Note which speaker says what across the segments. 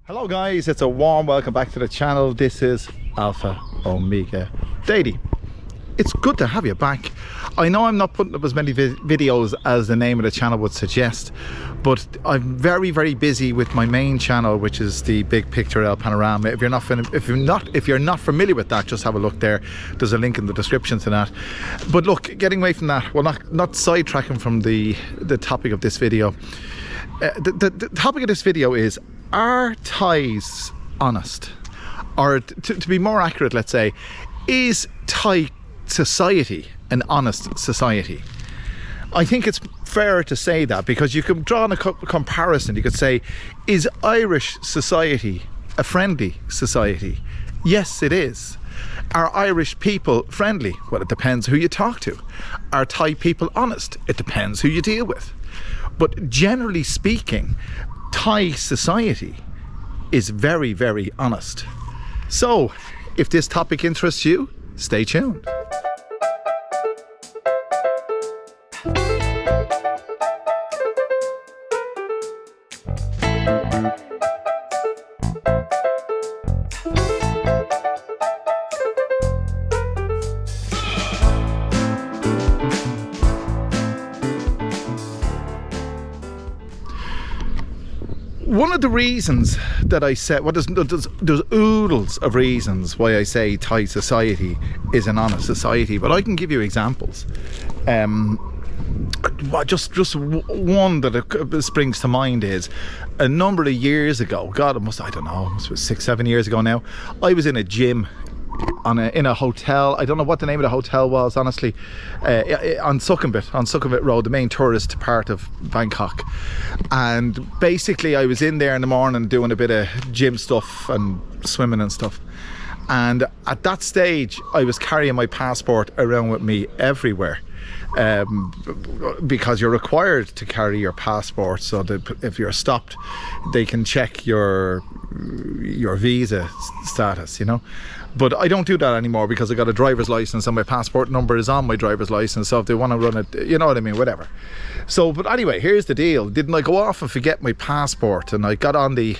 Speaker 1: Hello guys, it's a warm welcome back to the channel. This is Alpha Omega Daily. It's good to have you back. I know I'm not putting up as many videos as the name of the channel would suggest, but I'm very busy with my main channel, which is the Big Picture El Panorama. If you're not familiar with that, just have a look there. There's a link in the description to that. But look, getting away from that, well, not sidetracking from the topic of this video. The topic of this video is, are Thais honest? Or to be more accurate, let's say, is Thai society an honest society? I think it's fair to say that, because you can draw a comparison. You could say, is Irish society a friendly society? Yes, it is. Are Irish people friendly? Well, it depends who you talk to. Are Thai people honest? It depends who you deal with. But generally speaking, Thai society is very honest. So, if this topic interests you, stay tuned. One of the reasons that I said, well, there's oodles of reasons why I say Thai society is an honest society, but I can give you examples. Just one that springs to mind is, a number of years ago, God, it must be 6-7 years ago now, I was in a gym in a hotel. I don't know what the name of the hotel was, honestly, on Sukhumvit Road, the main tourist part of Bangkok. And basically I was in there in the morning doing a bit of gym stuff and swimming and stuff, and at that stage I was carrying my passport around with me everywhere, because you're required to carry your passport so that if you're stopped they can check your visa status, you know. But I don't do that anymore because I got a driver's license and my passport number is on my driver's license, so if they want to run it, you know what I mean, whatever. So, but anyway, here's the deal. Didn't I go off and forget my passport? And I got on the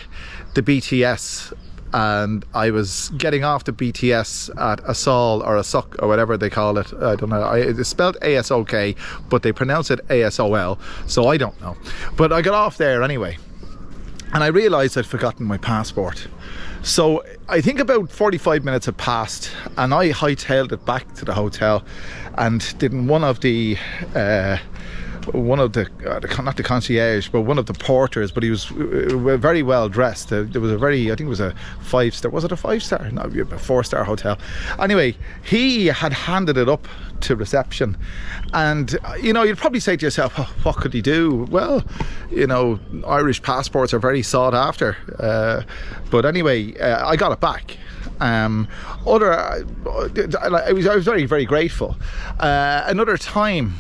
Speaker 1: BTS, and I was getting off the BTS at Asol or Asok or whatever they call it. I don't know. It's spelled ASOK, but they pronounce it ASOL, so I don't know. But I got off there anyway, and I realised I'd forgotten my passport. So I think about 45 minutes had passed, and I hightailed it back to the hotel, and didn't one of the not the concierge, but one of the porters, but he was very well dressed. There was I think it was a 5-star, was it a 5-star? No, a 4-star hotel. Anyway, he had handed it up to reception, and you know, you'd probably say to yourself, oh, what could he do? Well, you know, Irish passports are very sought after, but anyway, I got it back. I was very grateful. Another time,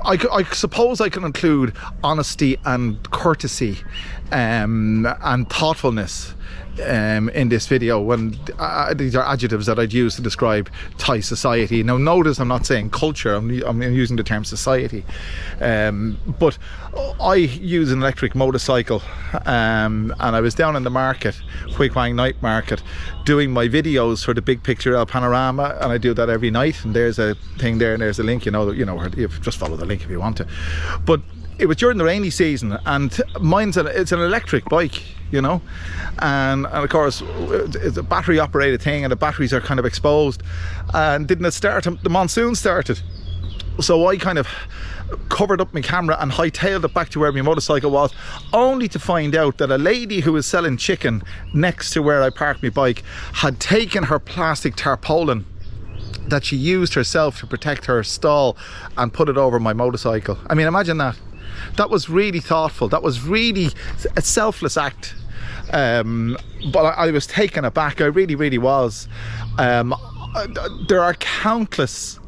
Speaker 1: I suppose I can include honesty and courtesy and thoughtfulness in this video, when these are adjectives that I'd use to describe Thai society. Now notice I'm not saying culture, I'm using the term society, but I use an electric motorcycle, and I was down in the market, Huay Quang night market, doing my videos for the Big Picture El Panorama, and I do that every night, and there's a thing there and there's a link, you know, you just follow the link if you want to. But it was during the rainy season, and it's an electric bike, you know, and of course it's a battery operated thing, and the batteries are kind of exposed, and didn't it start? The monsoon started, so I kind of covered up my camera and hightailed it back to where my motorcycle was, only to find out that a lady who was selling chicken next to where I parked my bike had taken her plastic tarpaulin that she used herself to protect her stall and put it over my motorcycle. I mean, imagine that. That was really thoughtful. That was really a selfless act. But I was taken aback. I really was. There are countless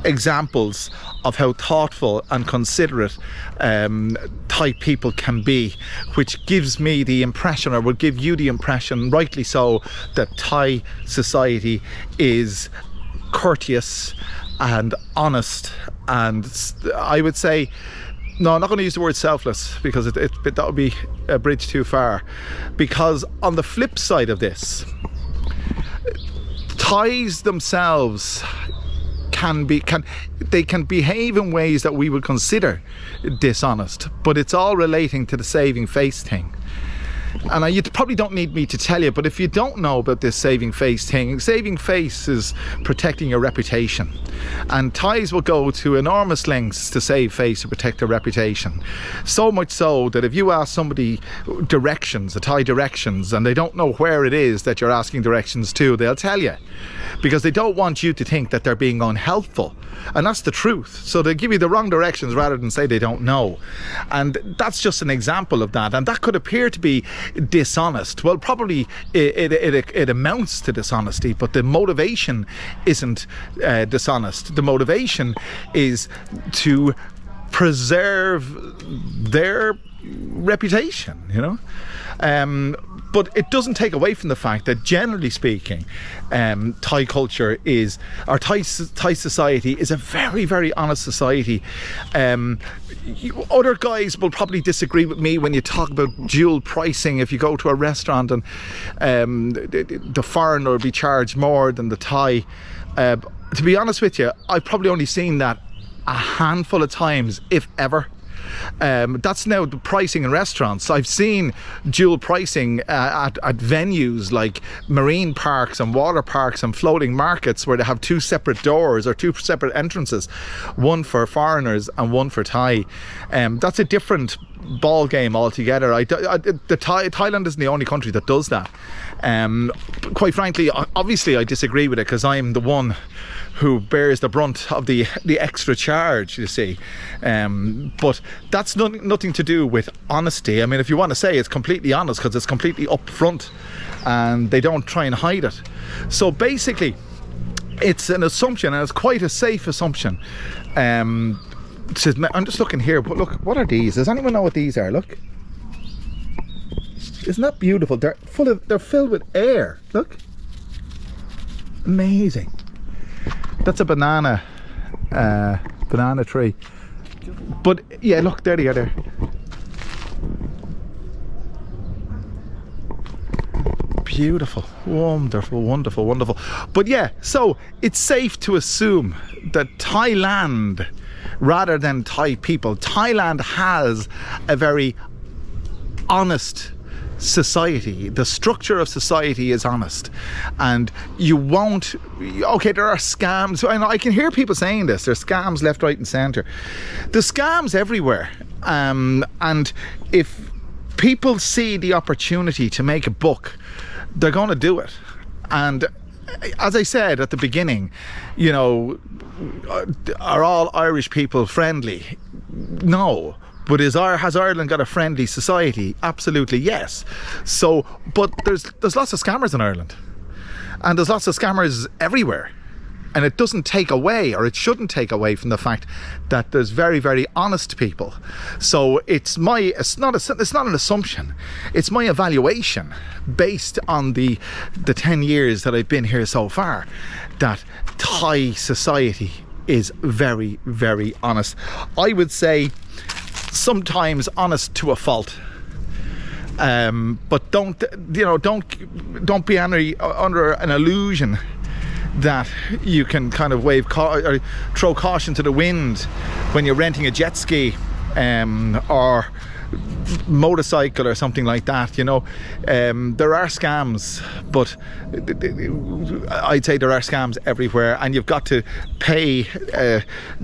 Speaker 1: examples of how thoughtful and considerate Thai people can be, which gives me the impression, or would give you the impression, rightly so, that Thai society is courteous and honest, and I would say No, I'm not going to use the word selfless, because that would be a bridge too far. Because on the flip side of this, Thais themselves can behave in ways that we would consider dishonest, but it's all relating to the saving face thing. And you probably don't need me to tell you, but if you don't know about this saving face thing, saving face is protecting your reputation. And Thais will go to enormous lengths to save face to protect their reputation. So much so that if you ask somebody directions, the Thai directions, and they don't know where it is that you're asking directions to, they'll tell you. Because they don't want you to think that they're being unhelpful. And that's the truth. So they give you the wrong directions rather than say they don't know. And that's just an example of that. And that could appear to be dishonest. Well, probably it amounts to dishonesty, but the motivation isn't dishonest. The motivation is to preserve their reputation, you know. But it doesn't take away from the fact that, generally speaking, Thai culture is, or Thai society is a very, very honest society. Other guys will probably disagree with me when you talk about dual pricing. If you go to a restaurant and the foreigner will be charged more than the Thai. To be honest with you, I've probably only seen that a handful of times, if ever. That's now the pricing in restaurants. I've seen dual pricing at venues like marine parks and water parks and floating markets, where they have two separate doors or two separate entrances, one for foreigners and one for Thai. That's a different ball game altogether. Thailand isn't the only country that does that. Quite frankly, obviously I disagree with it, because I'm the one who bears the brunt of the extra charge, you see. But that's nothing to do with honesty. I mean, if you want to say it's completely honest, because it's completely upfront and they don't try and hide it. So basically, it's an assumption, and it's quite a safe assumption. I'm just looking here, but look, what are these? Does anyone know what these are? Look. Isn't that beautiful? They're filled with air. Look. Amazing. That's a banana tree. But yeah, look, there they are there. Beautiful, wonderful, wonderful, wonderful. But yeah, so it's safe to assume that Thailand, rather than Thai people, Thailand has a very honest society. The structure of society is honest, and you won't. Okay, there are scams, and I can hear people saying this. There's scams left, right, and centre. There's scams everywhere, and if people see the opportunity to make a buck, they're going to do it. And as I said at the beginning, you know, are all Irish people friendly? No. But has Ireland got a friendly society? Absolutely yes. So, but there's lots of scammers in Ireland, and there's lots of scammers everywhere, and it doesn't take away, or it shouldn't take away, from the fact that there's very, very honest people. So it's not an assumption. It's my evaluation based on the 10 years that I've been here so far, that Thai society is very, very honest. I would say sometimes honest to a fault, but don't be under an illusion that you can kind of or throw caution to the wind when you're renting a jet ski or motorcycle or something like that. You know, there are scams, but I'd say there are scams everywhere, and you've got to pay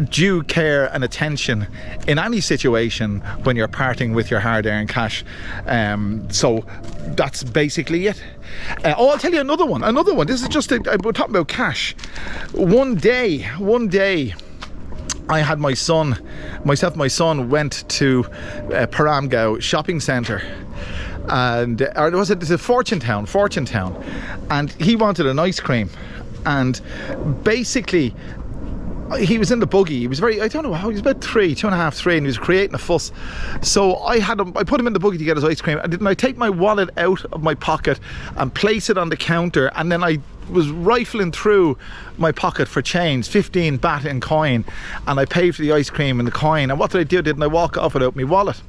Speaker 1: due care and attention in any situation when you're parting with your hard-earned cash. So that's basically it. I'll tell you another one. This is just we're talking about cash. One day I had my son went to Paramgao shopping centre, and or was it Fortune Town, and he wanted an ice cream, and basically he was in the buggy. He was I don't know how, he was about 2.5, 3, and he was creating a fuss. So I put him in the buggy to get his ice cream, and I take my wallet out of my pocket and place it on the counter, and then I was rifling through my pocket for change, 15 baht in coin, and I paid for the ice cream and the coin. And what did I do? Didn't I walk off without my wallet?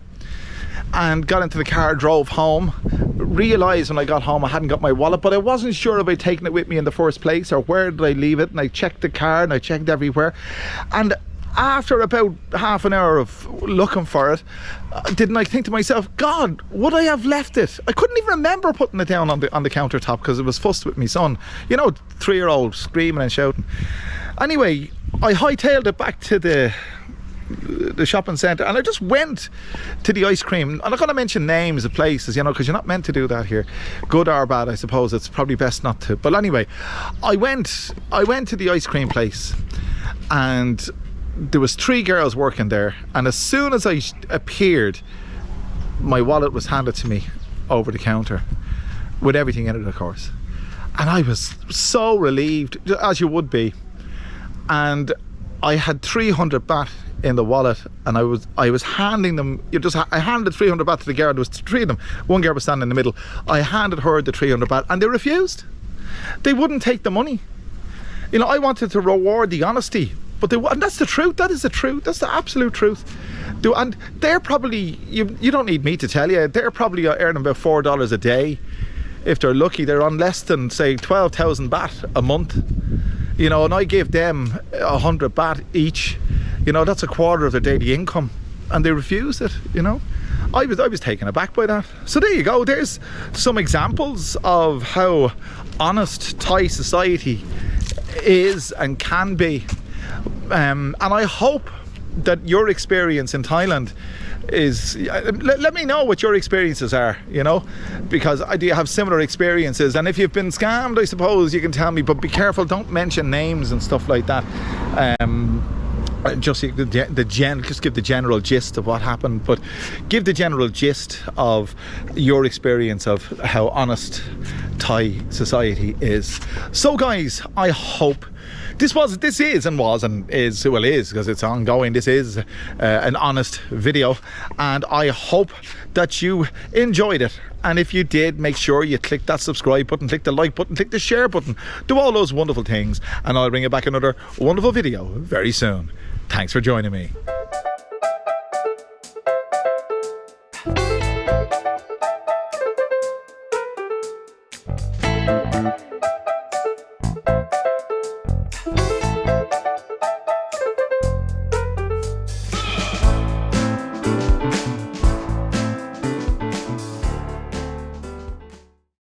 Speaker 1: And got into the car, drove home, realised when I got home I hadn't got my wallet, but I wasn't sure if I'd taken it with me in the first place or where did I leave it. And I checked the car and I checked everywhere, and after about half an hour of looking for it, didn't I think to myself, God, would I have left it? I couldn't even remember putting it down on the countertop because it was fussed with my son, you know, 3-year-old screaming and shouting. Anyway, I hightailed it back to the shopping centre, and I just went to the ice cream. I'm not going to mention names of places, you know, because you're not meant to do that here, good or bad. I suppose it's probably best not to, but anyway, I went to the ice cream place, and there was 3 girls working there, and as soon as I appeared, my wallet was handed to me over the counter with everything in it, of course, and I was so relieved, as you would be. And I had 300 baht in the wallet, and I was handing them, I handed 300 baht to the girl. There was 3 of them, one girl was standing in the middle. I handed her the 300 baht and they refused. They wouldn't take the money. You know, I wanted to reward the honesty, but and that's the truth. That is the truth. That's the absolute truth. And they're probably, you don't need me to tell you, they're probably earning about $4 a day. If they're lucky, they're on less than, say, 12,000 baht a month. You know, and I gave them 100 baht each. You know, that's a quarter of their daily income, and they refused it. You know, I was taken aback by that. So there you go. There's some examples of how honest Thai society is and can be. And I hope that your experience in Thailand is, let me know what your experiences are, you know, because I do have similar experiences, and if you've been scammed, I suppose you can tell me, but be careful, don't mention names and stuff like that. Just give the general gist of what happened, but give the general gist of your experience of how honest Thai society is. So guys, I hope this is because it's ongoing. This is an honest video, and I hope that you enjoyed it. And if you did, make sure you click that subscribe button, click the like button, click the share button, do all those wonderful things, and I'll bring you back another wonderful video very soon. Thanks for joining me.